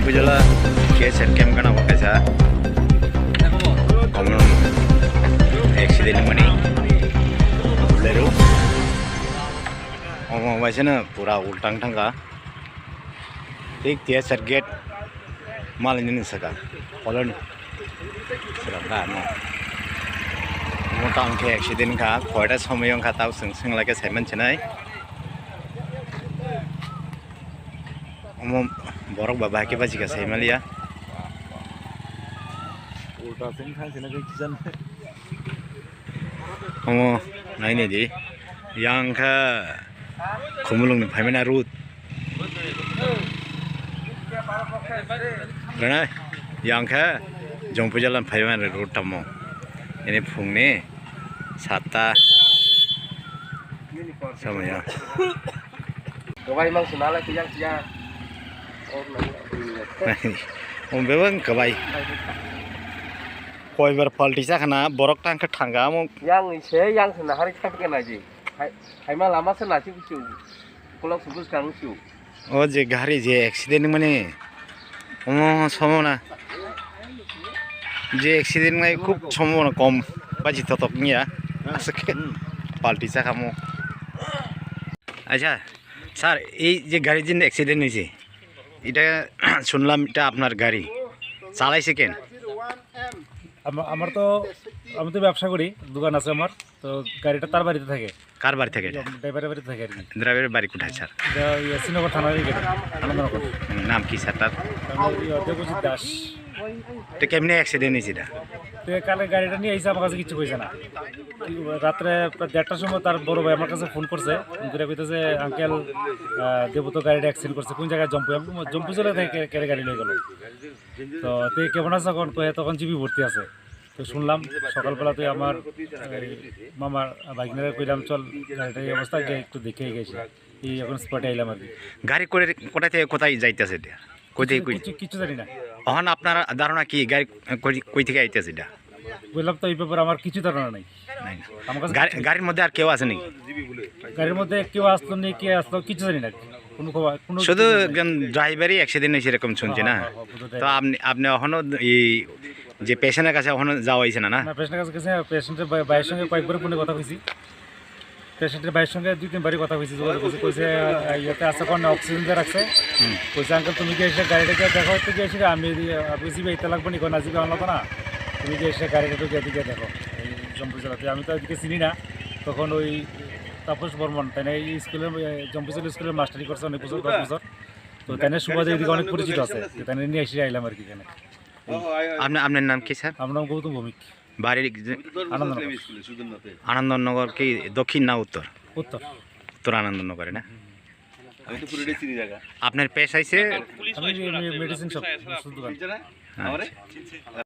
Jampujala KSR camp kana wakaisa common accident mani leru omo waisana pura ultang thanga tik KSR gate malin saka kolon serapra no motang ke accident ka koida somoyong ka tau sing lage saiman chenai omo borok baba ke baji ka saimalia ulta sing khan sina ke kisan omo naine di yang ka khumulung ni phaimena root rana yang ka jongpujalan phaimena root tamo ini phungni 7টা samaya gabai mang sunala ke yang sia om bebang kabai koibar palti sakana borok tangka thanga mo yang se yang sena hari thak ke na ji hai ma lama se na chi chu kolok subus kang chu o je gari je accident mane omo somona যে accident নাই খুব সম্ভাবনা কম বাজি ততক নিয়া আজকে পাল্টি চাকামো আচ্ছা sir এই যে গাড়ির যে অ্যাক্সিডেন্ট হয়েছে এটা শুনলাম এটা আপনার গাড়ি চালাইছে কেন আমার তো আমি তো ব্যবসা করি দোকান আছে আমার তো গাড়িটা তার বাড়িতে থাকে কার বাড়ি থেকে এটা ড্রাইভারের বাড়িতে থাকে আর কি ড্রাইভারের বাড়ি কোথায় স্যার শ্রীনগর থানার আনন্দনগর নাম কি স্যার তার দেবজিৎ দাস এটা কেমনি অ্যাক্সিডেন্ট হয়েছে এটা তো কালে গাড়িটা নিয়ে এসে আমার কাছে কিছু কইছে না রাত্রে প্রায় 1:30টার সময় তার বড় ভাই আমার কাছে ফোন করছে ফোন করে কইতেছে আঙ্কেল দেবু তো গাড়িটা অ্যাক্সিডেন্ট করছে কোন জায়গায় জম্পু চলে থেকে কেড়ে গাড়ি লয়ে গেল তো তুই কেমন আছে তখন জিবি ভর্তি আছে তো শুনলাম সকালবেলা তুই আমার মামার বাইকনারে কইলাম চল গাড়িটার এই অবস্থা গিয়ে একটু দেখে গেছি এই এখন স্পটে আইলাম আর কি গাড়ি করে কোথা থেকে কোথায় যাইতেছে এটা কিছু জানি না এখন আপনার ধারণা কি গাড়ি কই থেকে আইতেছে এটা বললাম তো এই ব্যাপারে আমার কিছু ধারণা নাই আমার কাছে গাড়ির মধ্যে আর কেউ আছে নাকি গাড়ির মধ্যে কেউ আসলো নেই কে আসলো কিছু জানি না কোনো খবর কোনো শুধু ড্রাইভারই অ্যাক্সিডেন্ট হয়েছে এরকম শুনছি না তো আপনি এখনো এই যে পেশেন্টের কাছে এখনো যাওয়া হয়েছে না পেশেন্টের কাছে পেশেন্টের ভাইয়ের সঙ্গে কয়েকবার ফোনে কথা কইছি পেশেন্টের ভাইয়ের সঙ্গে 2-3বারই কথা কইছি কইছে ইয়েতে আছে কোন অক্সিজেন দিয়ে রাখছে কইছে আঙ্কেল তুমি কি এসে গাড়িটাকে দেখো একটু কি এসে আমি জিবে এটা লাগবে নি কোন জিবে আনলো না তুমি কি এসে গাড়িটা একটু দিকে দেখো এই জম্পু জেলাতে আমি তো এদিকে চিনি না তখন ওই তাপস বর্মন তাই না এই স্কুলের জম্পুজল স্কুলের মাস্টারি করছে অনেক বছর 10 বছর তো তাই না সুবাদে এদিকে অনেক পরিচিত আছে তাই নিয়ে এসে আইলাম আর কি এখানে আপনার নাম কি স্যার আমার নাম গৌতম ভৌমিক বাড়ির আনন্দনগর কি দক্ষিণ না উত্তর উত্তর আনন্দনগরে না আপনার পেশ আইছে আমি মেডিসিন শপ দোকান